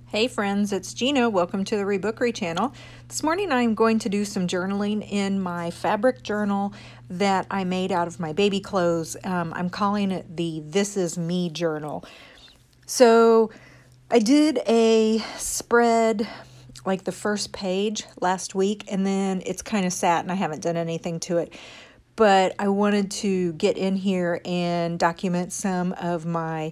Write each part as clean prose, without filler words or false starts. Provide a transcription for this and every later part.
Hey friends, it's Gina. Welcome to the TheReBookery channel. This morning I'm going to do some journaling in my fabric journal that I made out of my baby clothes. I'm calling it the This Is Me journal. So I did a spread, like the first page last week, and then it's kind of sat and I haven't done anything to it. But I wanted to get in here and document some of my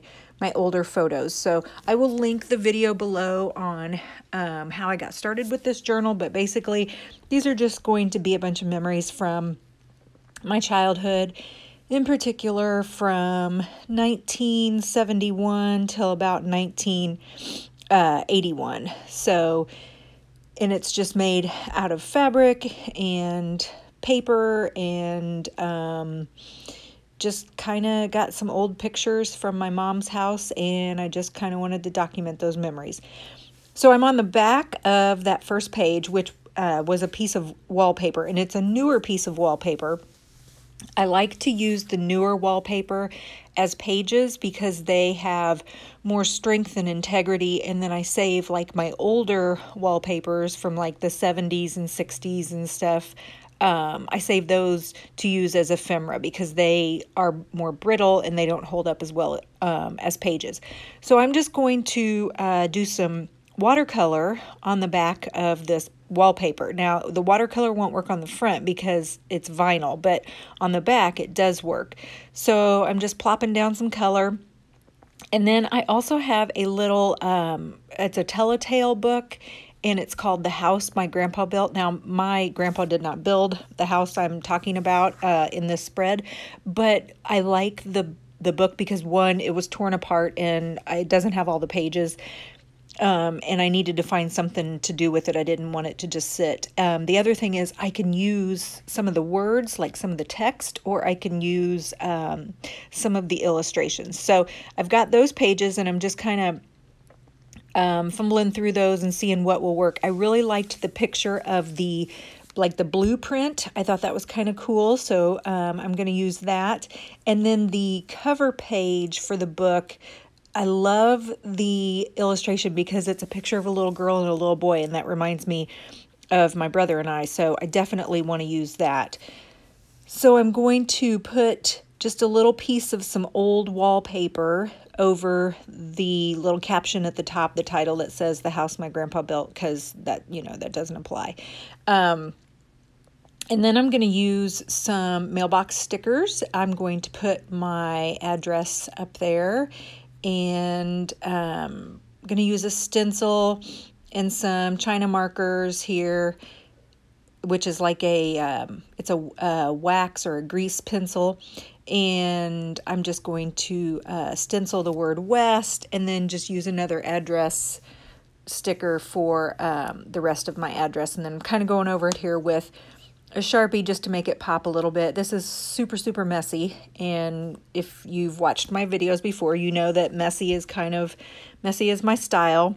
older photos. So I will link the video below on how I got started with this journal, but basically these are just going to be a bunch of memories from my childhood, in particular from 1971 till about 1981. So, and it's just made out of fabric and paper and just kind of got some old pictures from my mom's house, and I just kind of wanted to document those memories. So I'm on the back of that first page, which was a piece of wallpaper, and it's a newer piece of wallpaper. I like to use the newer wallpaper as pages because they have more strength and integrity, and then I save like my older wallpapers from like the 70s and 60s and stuff. I save those to use as ephemera because they are more brittle and they don't hold up as well as pages. So I'm just going to do some watercolor on the back of this wallpaper. Now, the watercolor won't work on the front because it's vinyl, but on the back it does work. So I'm just plopping down some color. And then I also have a little, it's a telltale book, and it's called The House My Grandpa Built. Now, my grandpa did not build the house I'm talking about in this spread, but I like the book because, one, it was torn apart and it doesn't have all the pages, and I needed to find something to do with it. I didn't want it to just sit. The other thing is I can use some of the words, like some of the text, or I can use some of the illustrations. So I've got those pages, and I'm just kind of fumbling through those and seeing what will work. I really liked the picture of the blueprint. I thought that was kind of cool, so I'm going to use that. And then the cover page for the book, I love the illustration because it's a picture of a little girl and a little boy, and that reminds me of my brother and I, so I definitely want to use that. So I'm going to put just a little piece of some old wallpaper over the little caption at the top, the title that says The House My Grandpa Built, because that, that doesn't apply. And then I'm going to use some mailbox stickers. I'm going to put my address up there, and I'm going to use a stencil and some China markers here, which is like it's a wax or a grease pencil. And I'm just going to stencil the word West, and then just use another address sticker for the rest of my address. And then I'm kind of going over it here with a Sharpie just to make it pop a little bit. This is super, super messy, and if you've watched my videos before, you know that messy is my style.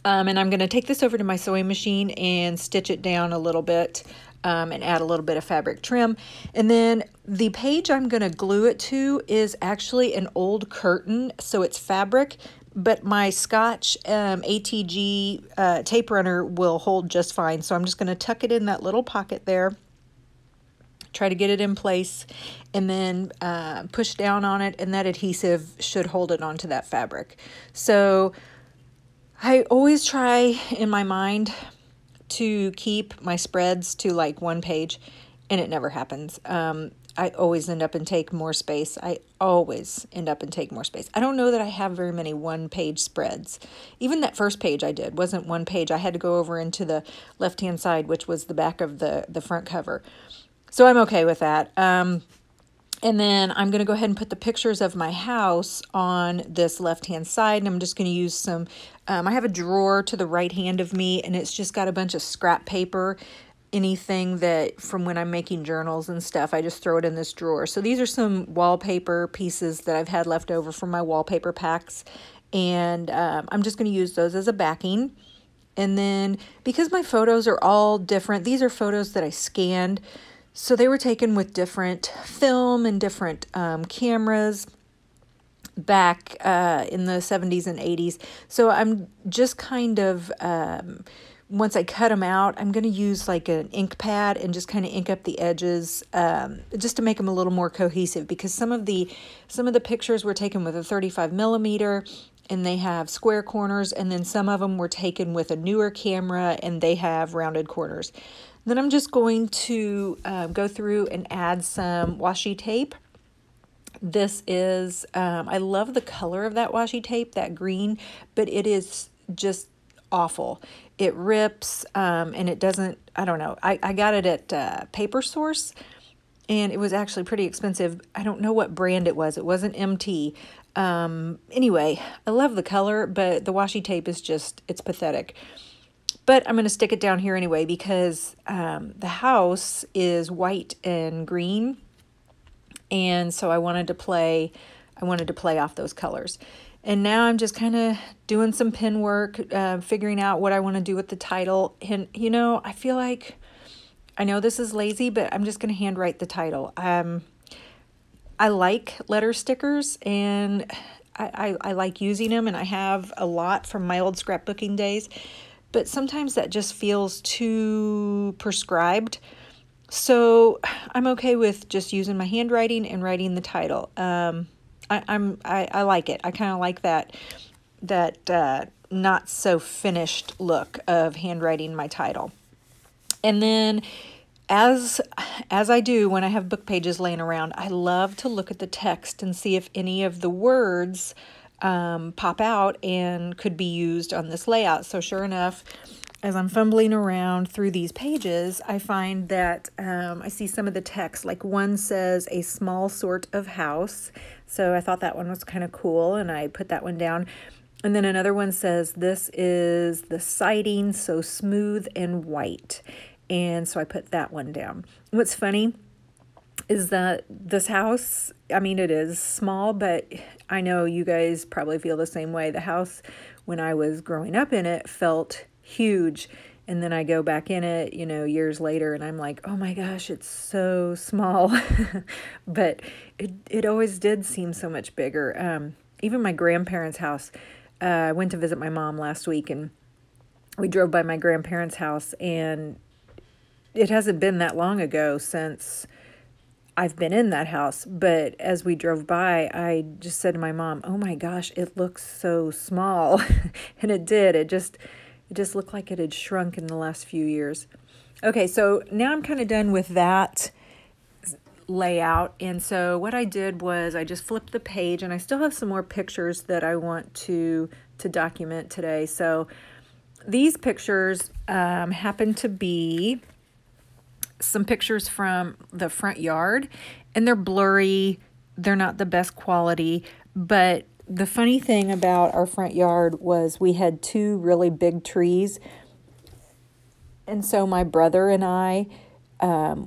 And I'm going to take this over to my sewing machine and stitch it down a little bit. And add a little bit of fabric trim. And then the page I'm going to glue it to is actually an old curtain, so it's fabric, but my Scotch ATG tape runner will hold just fine. So I'm just going to tuck it in that little pocket there, try to get it in place, and then push down on it, and that adhesive should hold it onto that fabric. So I always try in my mind to keep my spreads to like one page, and it never happens. I always end up and take more space. I don't know that I have very many one-page spreads. Even that first page I did wasn't one page. I had to go over into the left-hand side, which was the back of the front cover. So I'm okay with that. And then I'm going to go ahead and put the pictures of my house on this left-hand side, and I'm just going to use some, I have a drawer to the right hand of me, and it's just got a bunch of scrap paper, anything that from when I'm making journals and stuff, I just throw it in this drawer. So these are some wallpaper pieces that I've had left over from my wallpaper packs, and I'm just going to use those as a backing. And then because my photos are all different, these are photos that I scanned, so they were taken with different film and different cameras. back in the 70s and 80s. So I'm just kind of, once I cut them out, I'm going to use like an ink pad and just kind of ink up the edges, just to make them a little more cohesive, because some of the pictures were taken with a 35 millimeter and they have square corners, and then some of them were taken with a newer camera and they have rounded corners. Then I'm just going to go through and add some washi tape. This is, I love the color of that washi tape, that green, but it is just awful. It rips, and it doesn't, I don't know. I got it at Paper Source, and it was actually pretty expensive. I don't know what brand it was. It wasn't MT. Anyway, I love the color, but the washi tape is just, it's pathetic. But I'm going to stick it down here anyway, because the house is white and green. And so I wanted to play off those colors. And now I'm just kind of doing some pen work, figuring out what I want to do with the title. And, you know, I feel like, I know this is lazy, but I'm just going to handwrite the title. I like letter stickers, and I like using them, and I have a lot from my old scrapbooking days. But sometimes that just feels too prescribed. So I'm okay with just using my handwriting and writing the title. I like it. I kind of like that not so finished look of handwriting my title. And then as I do when I have book pages laying around, I love to look at the text and see if any of the words pop out and could be used on this layout. So sure enough, as I'm fumbling around through these pages, I find that I see some of the text. Like one says, a small sort of house. So I thought that one was kind of cool, and I put that one down. And then another one says, this is the siding, so smooth and white. And so I put that one down. What's funny is that this house, I mean, it is small, but I know you guys probably feel the same way. The house, when I was growing up in it, felt huge, and then I go back in it, you know, years later, and I'm like, oh my gosh, it's so small. But it always did seem so much bigger. Even my grandparents' house, I went to visit my mom last week, and we drove by my grandparents' house, and it hasn't been that long ago since I've been in that house, but as we drove by, I just said to my mom, oh my gosh, it looks so small. And it did. It just looked like it had shrunk in the last few years. Okay, so now I'm kind of done with that layout. And so what I did was I just flipped the page, and I still have some more pictures that I want to document today. So these pictures happen to be some pictures from the front yard, and they're blurry. They're not the best quality, but the funny thing about our front yard was we had two really big trees. And so my brother and I,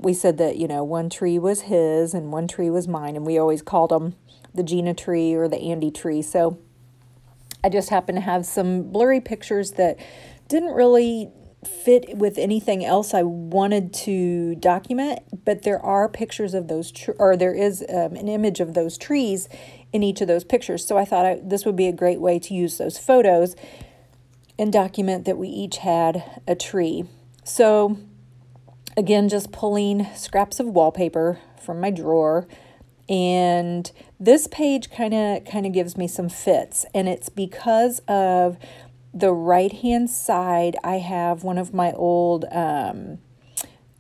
we said that, you know, one tree was his and one tree was mine. And we always called them the Gina tree or the Andy tree. So I just happened to have some blurry pictures that didn't really fit with anything else I wanted to document, but there are pictures of those, or there is an image of those trees in each of those pictures. So I thought this would be a great way to use those photos and document that we each had a tree. So again, just pulling scraps of wallpaper from my drawer, and this page kind of gives me some fits, and it's because of the right-hand side. I have one of my old, I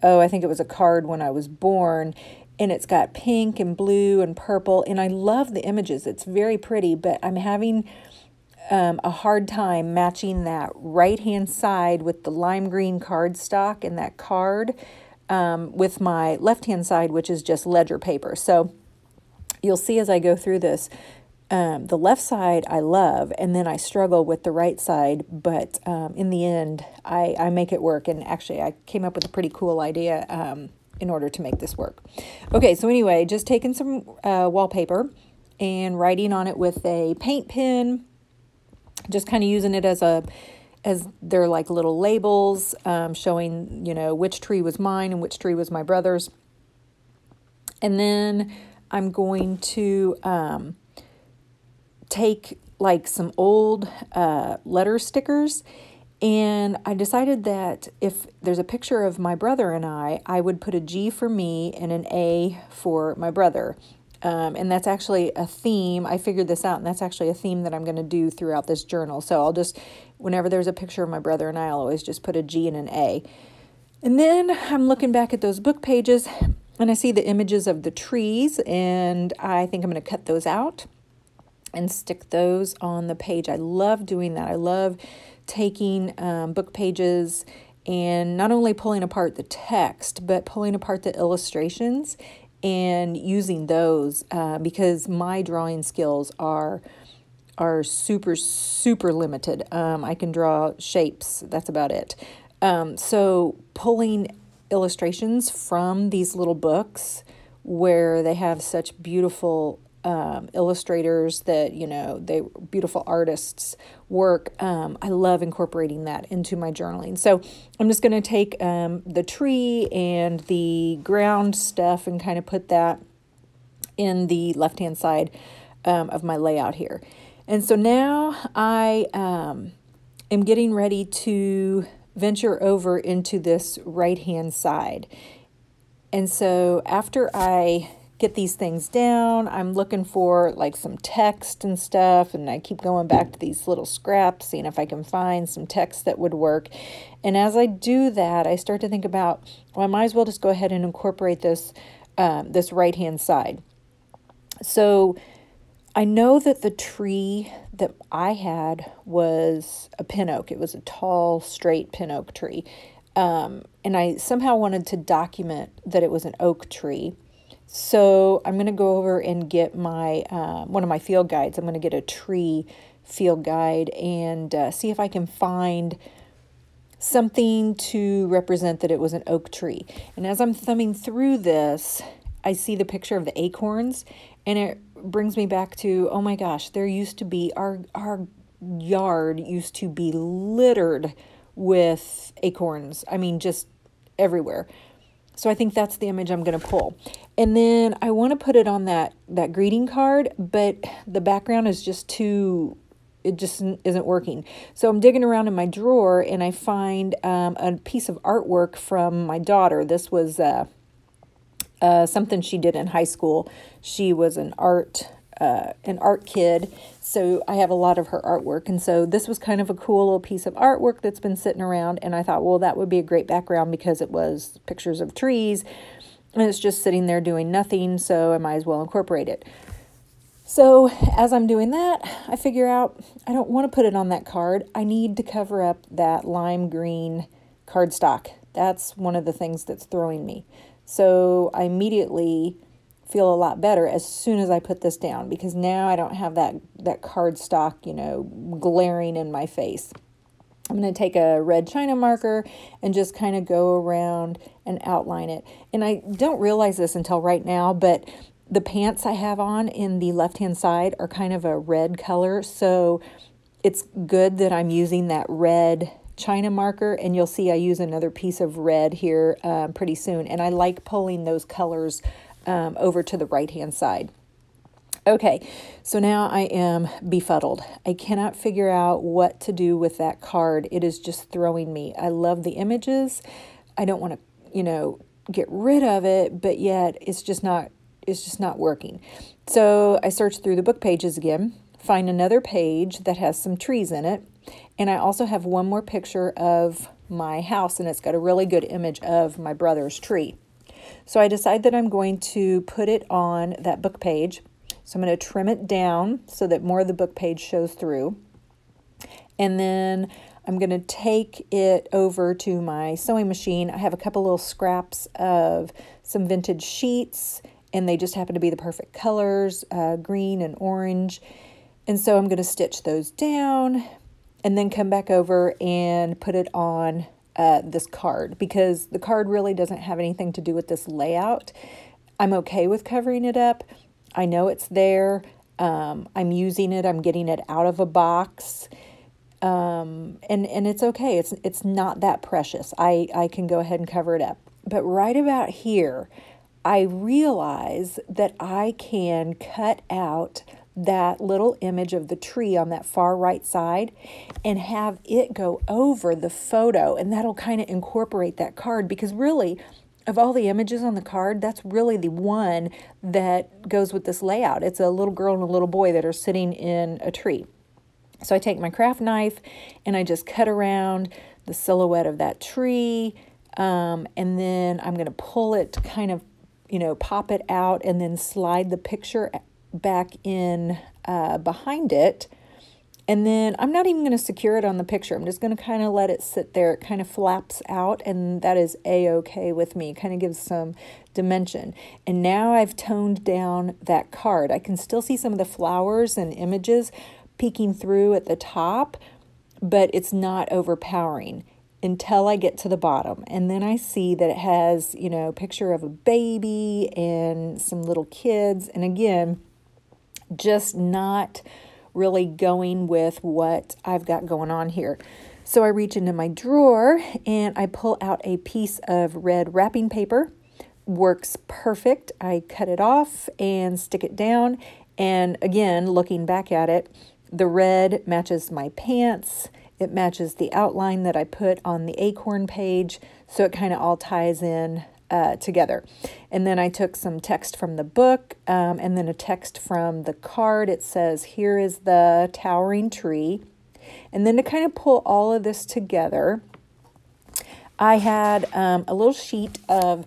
think it was a card when I was born, and it's got pink and blue and purple, and I love the images. It's very pretty, but I'm having a hard time matching that right-hand side with the lime green cardstock and that card with my left-hand side, which is just ledger paper. So you'll see as I go through this, the left side I love, and then I struggle with the right side, but in the end, I make it work. And actually, I came up with a pretty cool idea in order to make this work. Okay, so anyway, just taking some wallpaper and writing on it with a paint pen, just kind of using it as they're like little labels, showing, you know, which tree was mine and which tree was my brother's. And then I'm going to take like some old letter stickers, and I decided that if there's a picture of my brother and I would put a G for me and an A for my brother. And that's actually a theme. I figured this out, and that's actually a theme that I'm going to do throughout this journal. So I'll just, whenever there's a picture of my brother and I'll always just put a G and an A. And then I'm looking back at those book pages, and I see the images of the trees, and I think I'm going to cut those out and stick those on the page. I love doing that. I love taking book pages and not only pulling apart the text, but pulling apart the illustrations and using those because my drawing skills are super, super limited. I can draw shapes. That's about it. So pulling illustrations from these little books where they have such beautiful illustrators that, they beautiful artists' work. I love incorporating that into my journaling. So I'm just going to take the tree and the ground stuff and kind of put that in the left-hand side of my layout here. And so now I am getting ready to venture over into this right-hand side. And so after I get these things down, I'm looking for like some text and stuff, and I keep going back to these little scraps, seeing if I can find some text that would work. And as I do that, I start to think about, well, I might as well just go ahead and incorporate this right-hand side. So I know that the tree that I had was a pin oak. It was a tall, straight pin oak tree. And I somehow wanted to document that it was an oak tree. So I'm going to go over and get my one of my field guides. I'm going to get a tree field guide and see if I can find something to represent that it was an oak tree. And as I'm thumbing through this, I see the picture of the acorns, and it brings me back to, oh my gosh, there used to be, our yard used to be littered with acorns. I mean, just everywhere. So I think that's the image I'm going to pull. And then I want to put it on that greeting card, but the background is just too, it just isn't working. So I'm digging around in my drawer, and I find a piece of artwork from my daughter. This was something she did in high school. She was an art kid, so I have a lot of her artwork. And so this was kind of a cool little piece of artwork that's been sitting around, and I thought, well, that would be a great background because it was pictures of trees, and it's just sitting there doing nothing, so I might as well incorporate it. So as I'm doing that, I figure out I don't want to put it on that card. I need to cover up that lime green cardstock. That's one of the things that's throwing me. So I immediately feel a lot better as soon as I put this down, because now I don't have that cardstock, glaring in my face. I'm going to take a red China marker and just kind of go around and outline it. And I don't realize this until right now, but the pants I have on in the left-hand side are kind of a red color. So it's good that I'm using that red China marker, and you'll see I use another piece of red here pretty soon. And I like pulling those colors over to the right-hand side. Okay, so now I am befuddled. I cannot figure out what to do with that card. It is just throwing me. I love the images. I don't want to, get rid of it, but yet it's just not working. So I search through the book pages again, find another page that has some trees in it, and I also have one more picture of my house, and it's got a really good image of my brother's tree. So I decide that I'm going to put it on that book page. So I'm going to trim it down so that more of the book page shows through. And then I'm going to take it over to my sewing machine. I have a couple little scraps of some vintage sheets, and they just happen to be the perfect colors, green and orange. And so I'm going to stitch those down and then come back over and put it on this card, because the card really doesn't have anything to do with this layout. I'm okay with covering it up. I know it's there. I'm using it. I'm getting it out of a box. And it's okay. It's not that precious. I can go ahead and cover it up. But right about here, I realize that I can cut out that little image of the tree on that far right side and have it go over the photo, and that'll kind of incorporate that card, because really, of all the images on the card, that's really the one that goes with this layout. It's a little girl and a little boy that are sitting in a tree. So I take my craft knife and I just cut around the silhouette of that tree, and then I'm going to pull it to kind of, pop it out and then slide the picture back in behind it. And then I'm not even going to secure it on the picture. I'm just going to kind of let it sit there. It kind of flaps out, and that is a-okay with me. It kind of gives some dimension. And now I've toned down that card. I can still see some of the flowers and images peeking through at the top, but it's not overpowering until I get to the bottom. And then I see that it has, a picture of a baby and some little kids. And again, just not really going with what I've got going on here. So I reach into my drawer and I pull out a piece of red wrapping paper. Works perfect. I cut it off and stick it down. And again, looking back at it, the red matches my pants. It matches the outline that I put on the acorn page. So it kind of all ties in together. And then I took some text from the book and then a text from the card. It says, here is the towering tree. And then to kind of pull all of this together, I had a little sheet of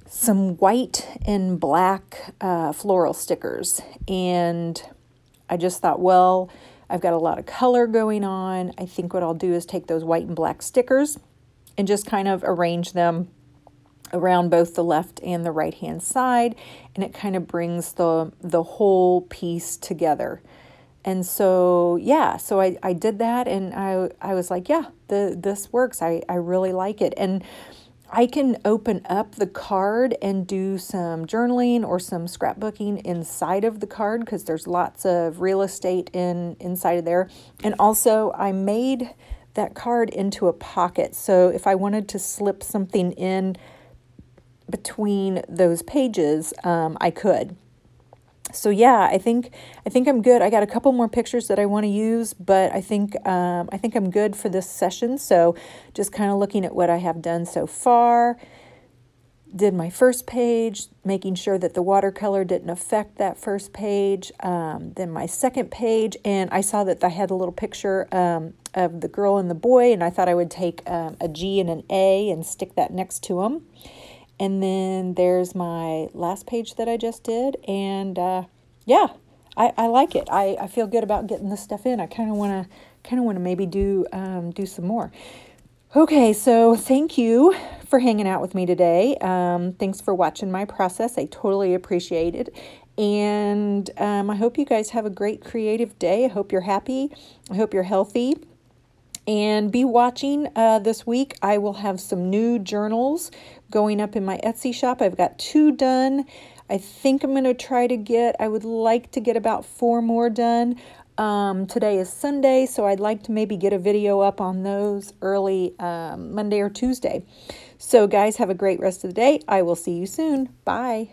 some white and black floral stickers. And I just thought, well, I've got a lot of color going on. I think what I'll do is take those white and black stickers and just kind of arrange them around both the left and the right hand side, and it kind of brings the whole piece together. And so so I did that, and I was like, yeah, this works. I really like it. And I can open up the card and do some journaling or some scrapbooking inside of the card, because there's lots of real estate inside of there. And also I made that card into a pocket, so if I wanted to slip something in between those pages, I could. So yeah, I think I'm good. I got a couple more pictures that I want to use, but I think I'm good for this session. So just kind of looking at what I have done so far. Did my first page, making sure that the watercolor didn't affect that first page. Then my second page, and I saw that I had a little picture of the girl and the boy, and I thought I would take a G and an A and stick that next to them. And then there's my last page that I just did. And yeah, I like it. I feel good about getting this stuff in. I kind of want to maybe do some more. Okay, so thank you for hanging out with me today. Thanks for watching my process. I totally appreciate it. And I hope you guys have a great creative day. I hope you're happy. I hope you're healthy. And be watching this week. I will have some new journals going up in my Etsy shop. I've got 2 done. I think I'm going to try to I would like to get about 4 more done. Today is Sunday, so I'd like to maybe get a video up on those early Monday or Tuesday. So guys, have a great rest of the day. I will see you soon. Bye.